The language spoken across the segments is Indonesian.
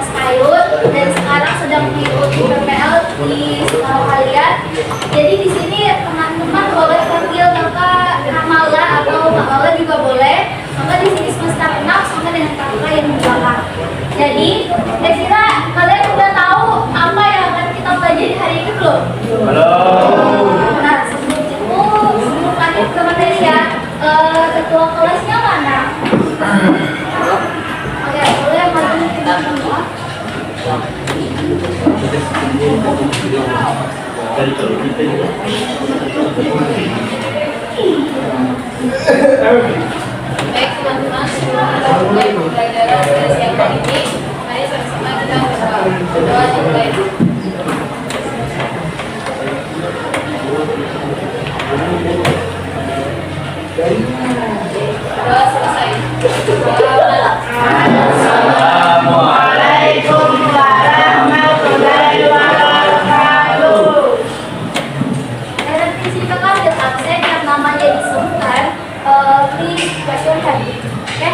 Mas Ayun dan sekarang sedang mengikuti PPL di sekolah kalian. Jadi di sini teman-teman boleh panggil Kakak Kamala atau Kak Mala juga boleh. Maka di sini semester 6 sama dengan kakak yang di belakang. Jadi, kira-kira kalian udah tahu apa yang akan kita pelajari hari ini belum? Halo. Nah, sebelum lanjut ke materi ya, ketua kelasnya mana? Oke, boleh maju ke semua. Baik teman-teman, sebelum kita mulai pembelajaran pada siang hari ini, mari sama-sama kita berdoa dimulai. Doa selesai. Assalamualaikum warahmatullahi wabarakatuh. Dan di sini kan ada absen yang namanya disebutkan. Please raise your hand. Oke?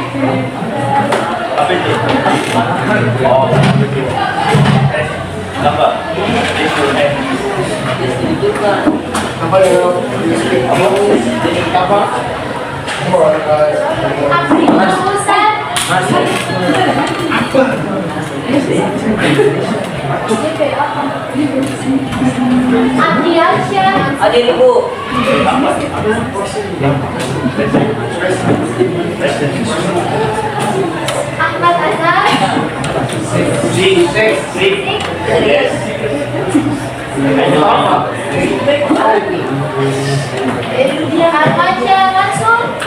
Apa itu? Oh, apa? Apa ya? Apa? Abdi Ustaz. Abdi Arsyad. Hadir Ibu. Ahmad Azhar. Yes. Armaja Mansur.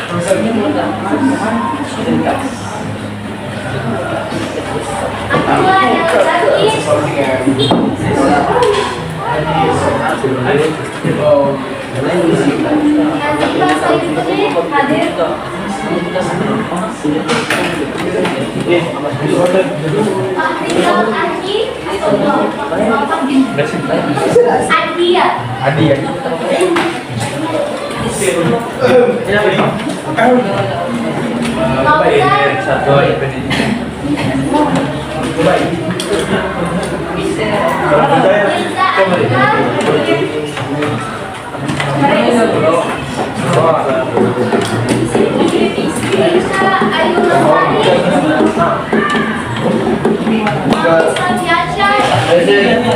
Abdullah Al-Zaki. Nazifah Sayyidudin hadir. Rizal Andi. Adia. Liza Andika. Lisa Ayu Lestari. Islam Yachar. Karima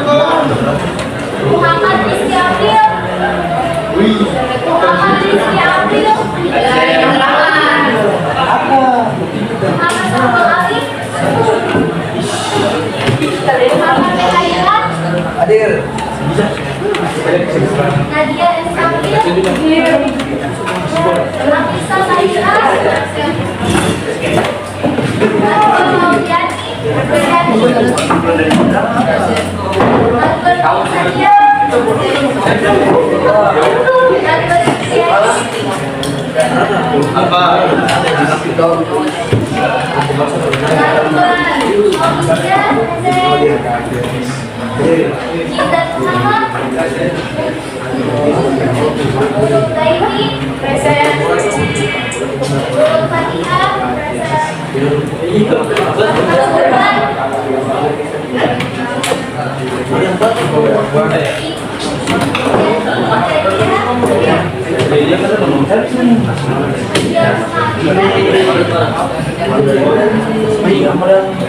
Maulana. Muhammad Rizky April. Muhammad Rizky April. Muhammad Samuel Ali. Muhammad Mekailan. Hadir. Nadia Eskapil. Nafisa Saida.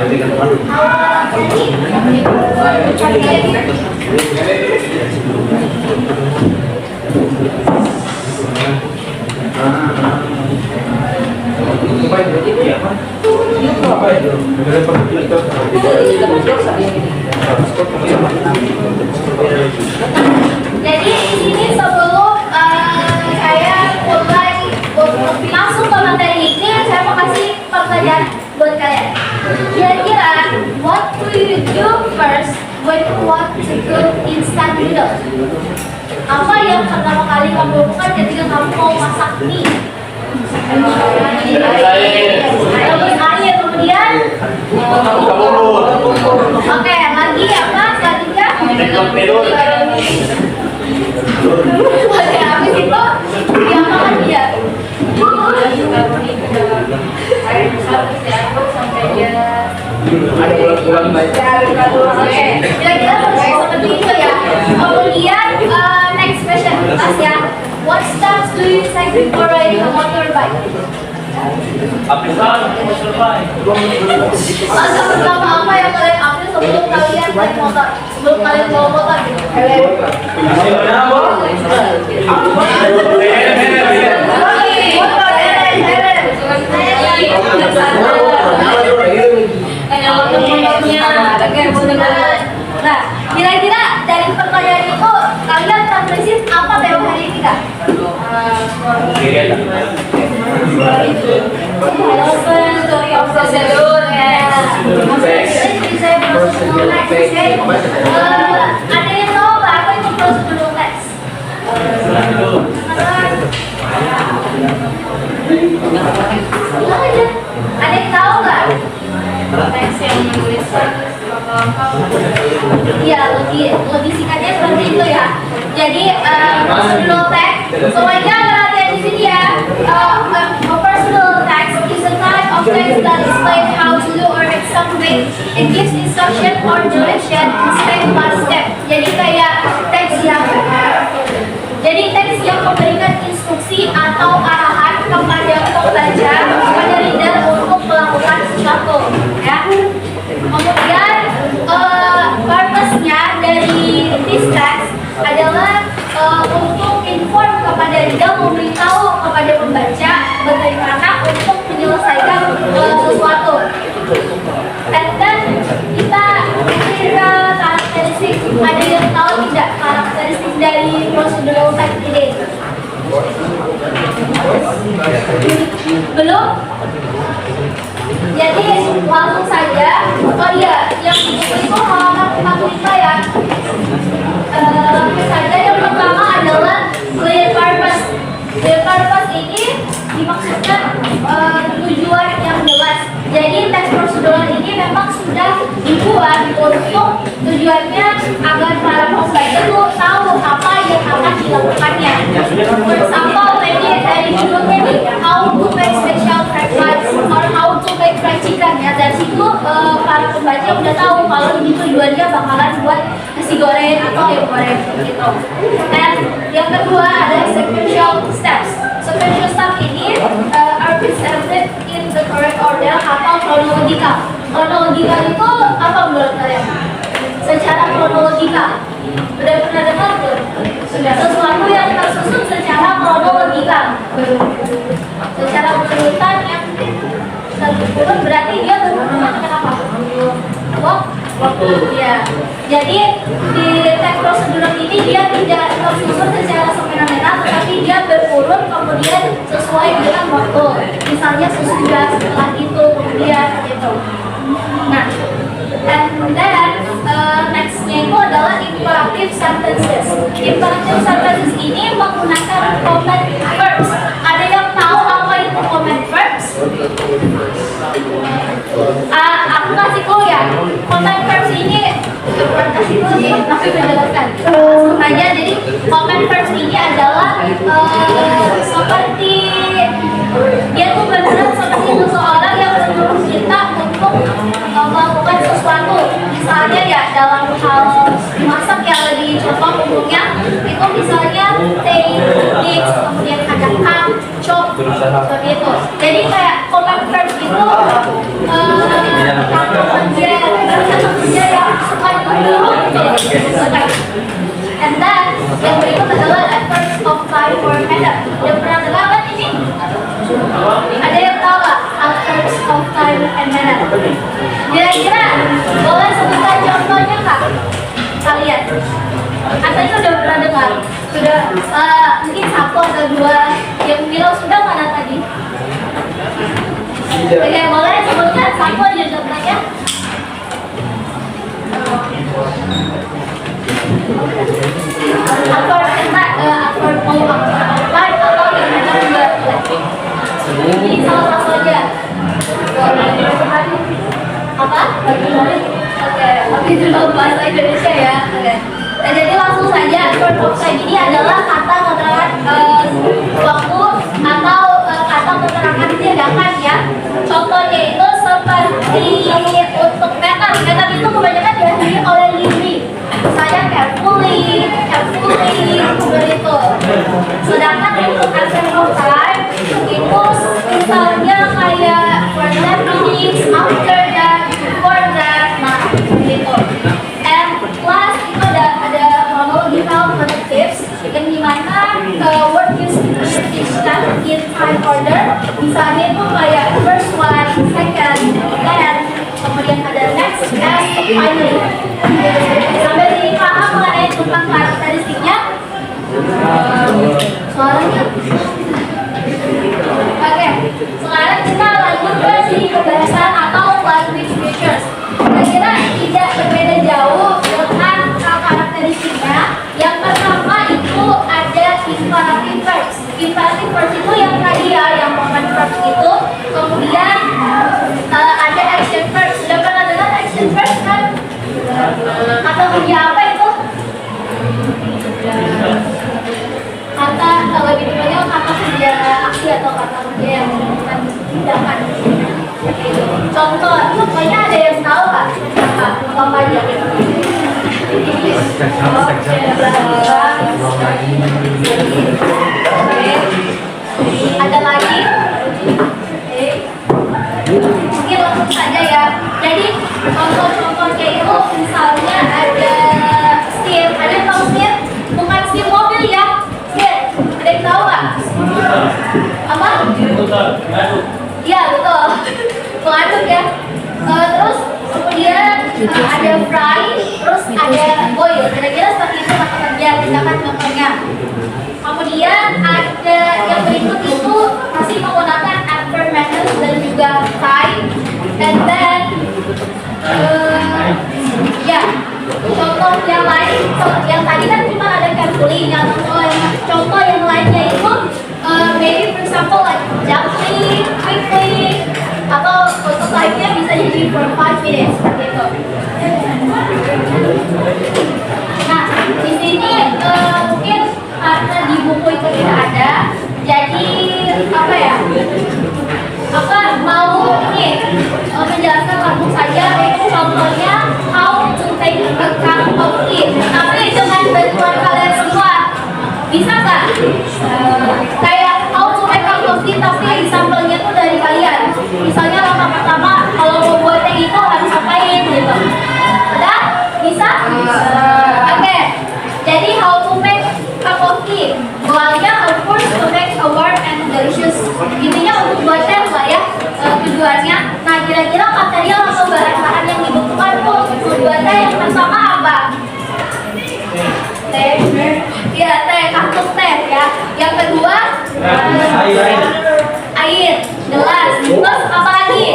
Jadi di sini sebelum saya mulai masuk ke materi ini, saya mau kasih pertanyaan buat kalian. Kira-kira what do you do first when you want to cook instant noodles? Apa yang pertama kali kamu lakukan ketika kamu mau masak mie? Rebus air, kemudian oke, lagi apa selanjutnya? Oke, habis itu diapakan dia? Oke, kira-kira seperti itu ya. Kemudian next question, Mas ya. What steps do you take before riding a motorbike? Langkah pertama apa yang kalian ambil sebelum kalian naik motor? Sebelum kalian bawa motor gitu? Nah, kira-kira dari pertanyaan itu kalian transkripsi apa teori ini kak? Story of procedure ya. Saya prosedur next. Ada yang tahu nggak apa itu prosedur next? Ada yang tahu nggak? Teks yang menuliskan Iya, lebih singkatnya seperti itu ya. Jadi personal text, semuanya perhatian di sini ya. A personal text is a type of text that explains how to do or make something. It gives instruction or direction step by step. Jadi kayak teks yang memberikan instruksi atau arahan kepada pembaca, kepada reader untuk melakukan sesuatu. Ya. Kemudian purpose-nya dari this text adalah untuk inform kepada reader, memberitahu kepada pembaca bagaimana untuk menyelesaikan sesuatu. And then kita kira karakteristik, ada yang tahu tidak karakteristik dari procedural text ini? Belum? Jadi langsung saja. Oh iya, yang itu halaman 45 ya. Saja yang pertama adalah clear purpose. Clear purpose ini dimaksudkan tujuan yang jelas. Jadi teks prosedural ini memang sudah dibuat untuk tujuannya agar para pembaca itu tahu apa yang akan dilakukannya. For example, maybe dari judulnya nih, how to make special fried rice or how to make fried chicken ya. Dari situ para pembaca udah tahu kalau ini tujuannya bakalan buat nasi goreng atau ayam goreng gitu. Dan yang kedua ada sequential steps. Sequential steps ini are presented in the correct order atau kronologikal. Kronologikal itu apa menurut kalian? Secara kronologikal. Udah pernah dengar belum? Sudah. Sesuatu yang tersusun secara kronologikal. Secara urutan yang terurut berarti dia berurutan apa? Waktu. Ya. Jadi di teks prosedural ini dia tidak tersusun secara semena-mena, tetapi dia berurut kemudian sesuai dengan waktu. Misalnya sesudah, setelah itu, kemudian gitu. Nah, and then nextnya itu adalah imperative sentences. Imperative sentences ini menggunakan command verbs. Ada yang tahu apa itu command verbs? Aku kasih clue ya. Command verbs ini bukan kasih clue sih, tapi menjelaskan. Langsung aja. Jadi command verbs ini adalah seperti dia tuh benar seperti seseorang yang menyuruh kita untuk melakukan sesuatu. Misalnya ya dalam hal masak yang lebih contoh umumnya itu misalnya take, mix, kemudian ada cut, chop seperti itu. Jadi kayak command verbs itu and manner. Kira-kira boleh sebutkan contohnya Kak? Kalian? Katanya udah pernah dengar? Sudah mungkin satu atau dua yang bilang sudah mana tadi? Oke, boleh sebutkan satu aja contohnya. Aktor kata, aktor mau aktor atau yang mana juga boleh. Jadi salah satu aja. Apa? Oke, tapi itu dalam bahasa Indonesia ya. Oke. Nah, jadi langsung saja short offside ini adalah kata keterangan waktu atau kata keterangan tindakan ya. Contohnya itu seperti untuk method. Method itu kebanyakan diakhiri oleh Lily. Saya carefully, seperti itu. Sedangkan untuk absent of time itu misalnya kayak for that minutes, after that, before that, nah gitu. And plus itu ada chronological connectives yang dimana word use distinction in time order. Misalnya itu kayak first one, second, then kemudian ada next, and finally. Sampai sini paham mengenai tentang karakteristiknya? Suaranya? Oke, sekarang kita lanjut ke sini pembahasan atau language features. Kira-kira tidak berbeda jauh dengan karakteristiknya. Yang pertama itu ada imperative verbs. Imperative verbs itu yang tadi ya, yang common verbs itu. Kemudian ada action verbs. Sudah pernah dengar action verbs kan? Kata kerja apa itu? Kata lebih tepatnya kata kerja aksi atau kata kerja yang melakukan tindakan. Contohnya ada yang tahu kan? Apa aja? Ada lagi? Mungkin langsung saja ya. Jadi contoh-contohnya itu misalnya ada setir. Ada yang tahu setir? Bukan setir mobil ya. Setir. Ada yang tahu nggak? Apa? Iya betul. Pengaduk ya. Terus kemudian ada fry, terus ada boil. Kira-kira seperti itu kata kerja tindakan contohnya. Kemudian ada yang berikut itu masih menggunakan affirmative dan juga time. And then ya contoh yang lain, yang tadi kan cuma ada carefully. Yang contoh yang lainnya itu maybe for example like gently, quickly, atau untuk lainnya bisa jadi for 5 minutes seperti itu. Nah di sini mungkin karena di buku itu tidak ada, jadi apa ya? Mau ini menjelaskan langsung saja. Contohnya how to take a cup of tea. Tapi dengan bantuan kalian semua, bisa nggak? Kayak how to make cup of tea, tapi sampelnya tuh dari kalian. Misalnya langkah pertama, kalau mau buat teh itu harus apain gitu. Udah? Bisa? Oke. Jadi how to make cup of tea. Goalnya of course to make a warm and delicious. Intinya untuk buat teh lah ya. Tujuannya. Nah kira-kira material atau bahan-bahan yang dibutuhkan untuk membuat teh yang pertama apa? Teh. Iya teh, kartu teh ya. Yang kedua air, gelas. Terus apa lagi?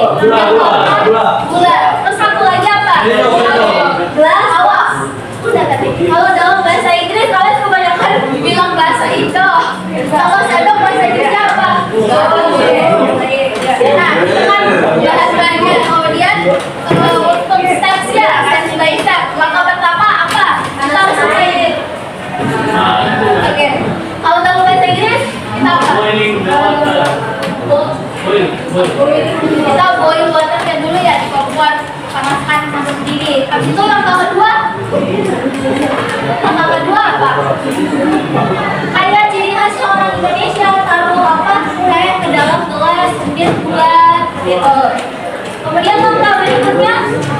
Gula. Terus satu lagi apa? Gelas. Awas. Udah tadi. Kalau dalam bahasa Inggris kalian kebanyakan bilang bahasa Indo. Kalau saya bahasa Inggrisnya apa? Nah, dengan bahan-bahannya kemudian untuk step-nya, step by step. Langkah pertama apa? Kita harus apain? Oke. Kalau dalam bahasa Inggris kita apa? Kita boil waternya dulu ya, di kompor, panaskan sampai mendidih. Habis itu langkah kedua apa? Kayak ciri khasnya orang Indonesia, taruh apa? Kayak ke dalam gelas, kemudian bulat gitu. Kemudian langkah berikutnya,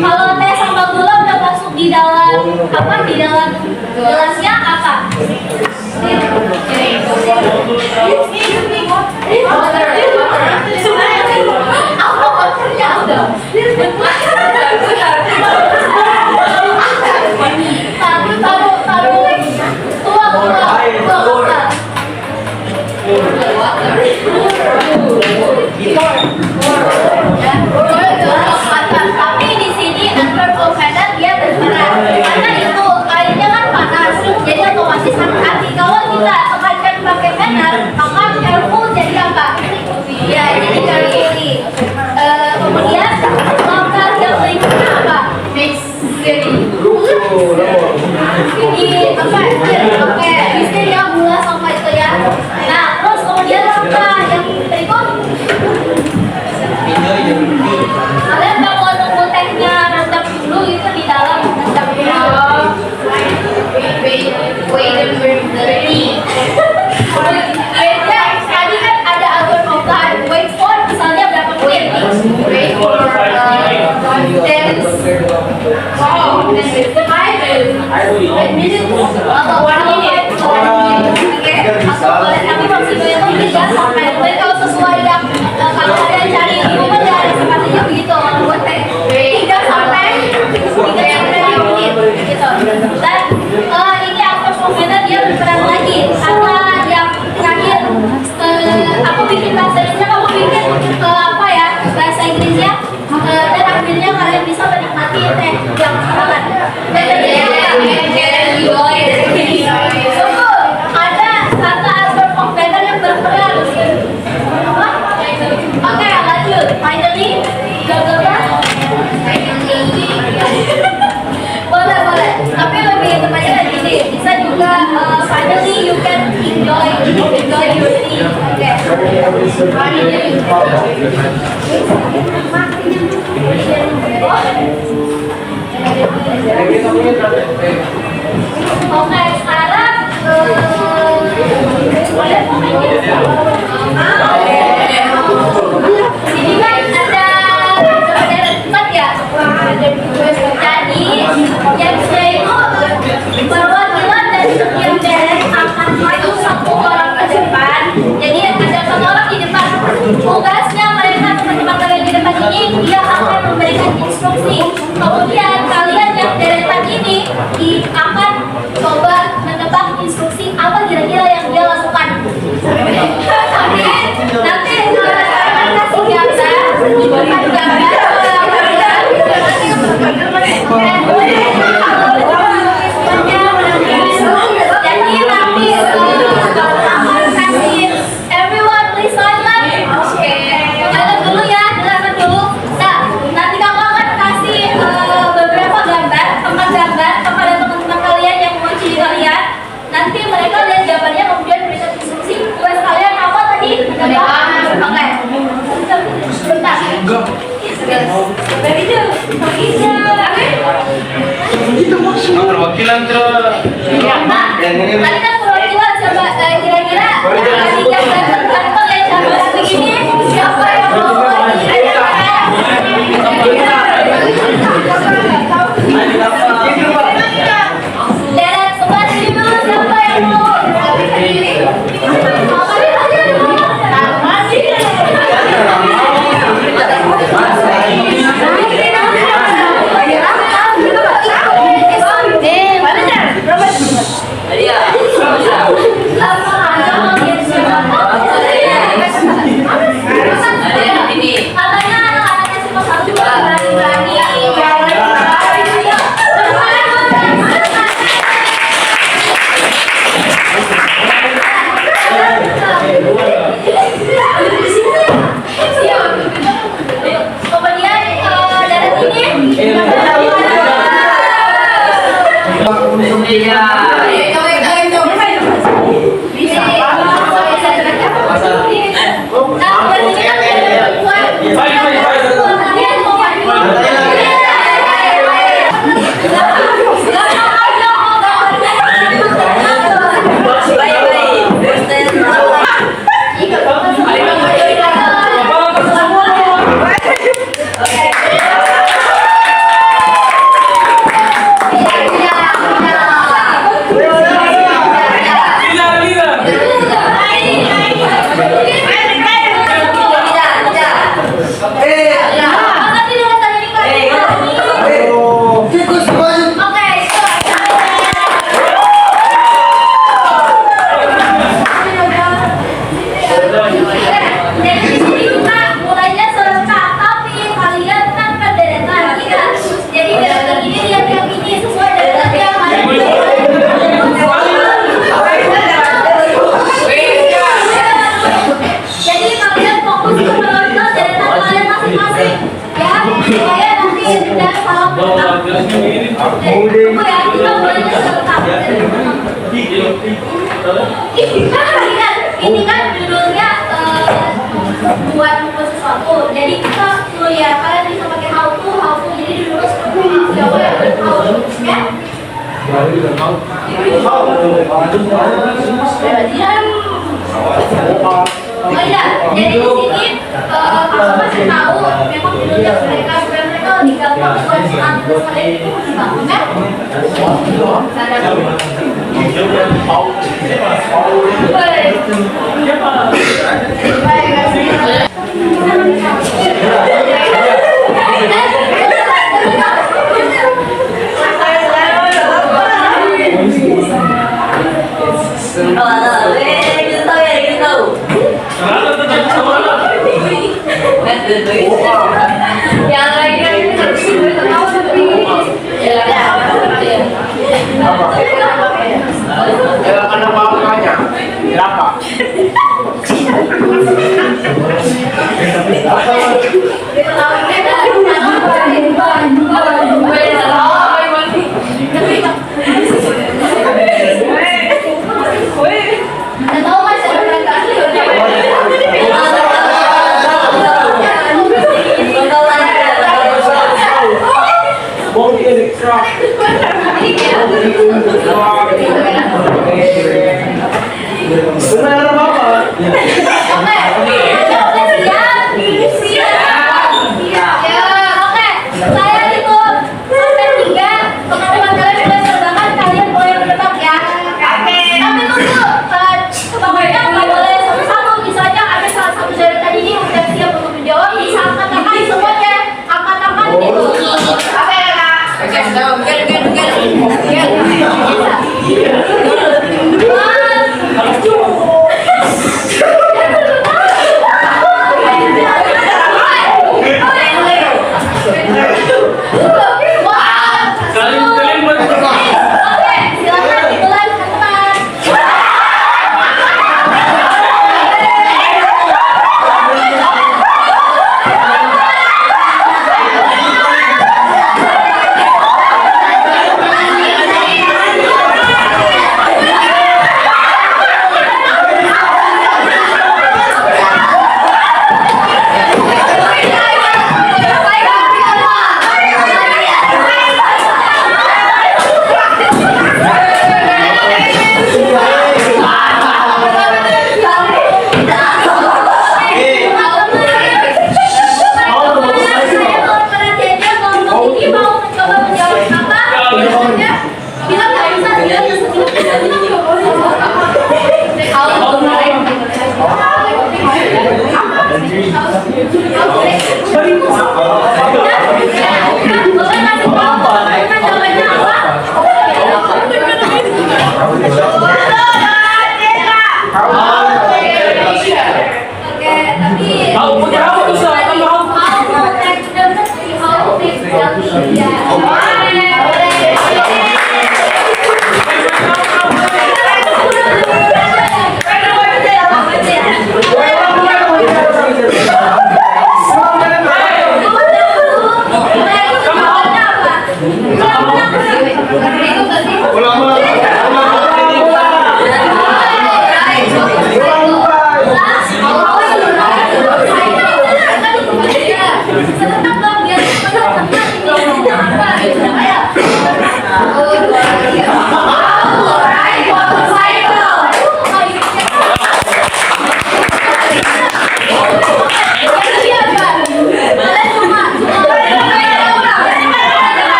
kalau teh sama gula udah masuk di dalam apa? Di dalam gelasnya apa? Apa waternya udah? Ini apa? Oke, di sini ya gula sama itu ya. Nah, terus kemudian apa yang berikut? Kalian kalau nunggu tehnya rendam dulu itu di dalam rendam dulu. Wait-nya tadi kan ada atur obat. Wait for misalnya berapa menit? Wait for 5 minutes atau 1 minute. Oke, atau boleh tapi maksudnya itu 3 sampai 5 menit kalau sesuai yang kalau kalian cari di Google ya sepertinya begitu kalau buat teh 3 sampai 5 menit gitu. Dan ini after movement dia berperan lagi karena yang terakhir aku bikin bahasa Inggrisnya, kamu bikin apa ya bahasa Inggrisnya dan akhirnya kalian bisa menikmati teh yang hangat. Sungguh ada kata verb of better yang berperan. Apa? Oke, lanjut. Finally, gagal. Boleh. Tapi lebih tepatnya lagi gini. Bisa juga finally you can enjoy your tea. Oke. Oke, sekarang sini kan ada tempat ya. Jadi yang saya itu perwakilan dari setiap daerah akan maju 1 orang ke depan. Jadi ada 1 orang di depan. Tugasnya mereka teman-teman kalian di depan ini dia akan memberikan instruksi. Kemudian kalian yang deretan ini akan coba menebak instruksi apa kira-kira yang dia lakukan. Nanti akan kasih gambar. Jadi nanti akan kasih everyone please silent. Jangan dulu ya, dengarkan dulu. Nah, nanti kamu akan kasih beberapa gambar, tempat gambar kepada teman-teman kalian yang mengunci kalian. Nanti mereka lihat gambarnya kemudian berikan instruksi. Tugas kalian apa tadi? Oke. Bentar. Dari itu. Perwakilan terus. Nah, tadi kan perwakilan coba kira-kira tadi gambar kantor yang gambar begini siapa yang mau deret sebelah sini dulu siapa yang mau Tunggu ya, kita mulainya sebentar. Ini kan judulnya buat sesuatu. Jadi kita dulu ya, kalian bisa pakai how to. Jadi dulu seperti Jawa ya, how to, ya. Oh iya, jadi di sini aku masih tahu memang judulnya mereka supaya mereka lebih gampang buat tulis kalian itu lebih gampang kan? Yang lainnya ini harus tahu tapi Ya karena makanya berapa? Tahu mas ada mereka Mau ekstra. Benar apa? Saya itu sampai 3 teman-teman kalian boleh serbakan, kalian boleh menebak ya. Tapi tunggu, pokoknya nggak boleh satu-satu. Misalnya ada salah satu dari tadi ini udah siap untuk menjawab, bisa angkat tangan semuanya, angkat tangan gitu. Apa ya kak? Kalian buat Oke, silakan dimulai teman-teman.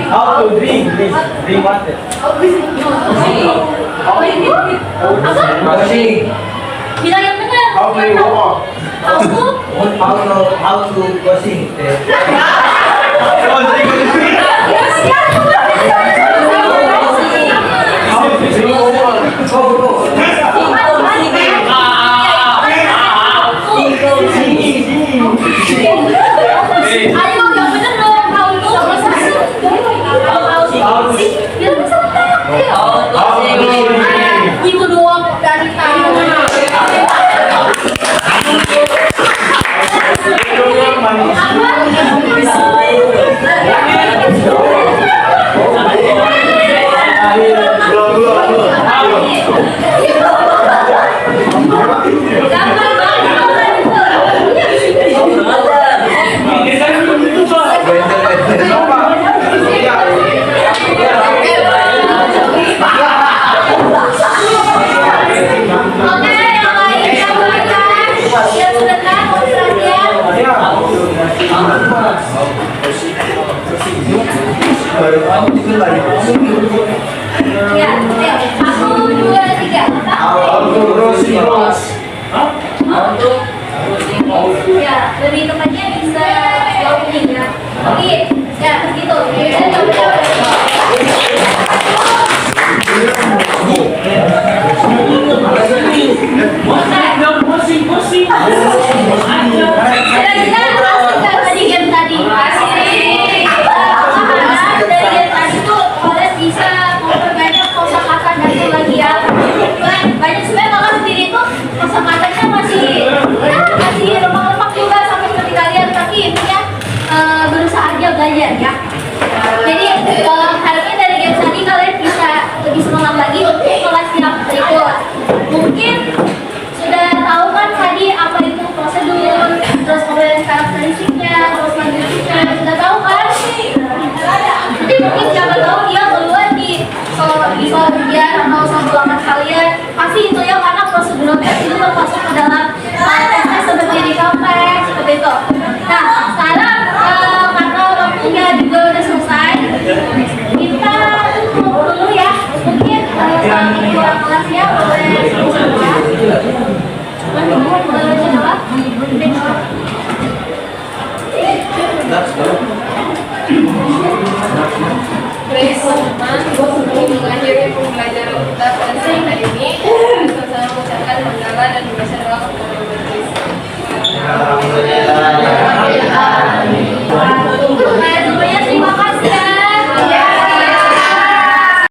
How to drink water. Washing. Bilang yang benar. How to walk. How to washing. Ayo yang benar dong. Bilang santai. Ibu doang dari tahu. Ya, satu, dua, tiga. Ya, lebih tepatnya bisa jauh tinggi ya. Oke, ya begitu. Dan tadi game tadi dari game tadi tuh kalian bisa memperbanyak kosakata dan itu lagi ya. Banyak sebenarnya kakak sendiri tuh kosakatanya masih lemah-lemah juga sampai seperti kalian, tapi intinya berusaha aja belajar ya. Jadi harapnya dari game tadi kalian bisa lebih semangat lagi untuk kelas yang berikut. Mungkin sudah tahu kan tadi apa itu prosedur, terus kemudian karakteristiknya, terus lanjutannya, sudah tahu kan? Jadi mungkin siapa tahu dia keluar di soal ujian atau soal ulangan kalian, pasti itu ya karena prosedur tes itu termasuk ke dalam tesnya seperti di kampus seperti itu. Nah sekarang karena waktunya juga udah selesai, kita tutup dulu ya. Mungkin keluar kelasnya boleh Grace.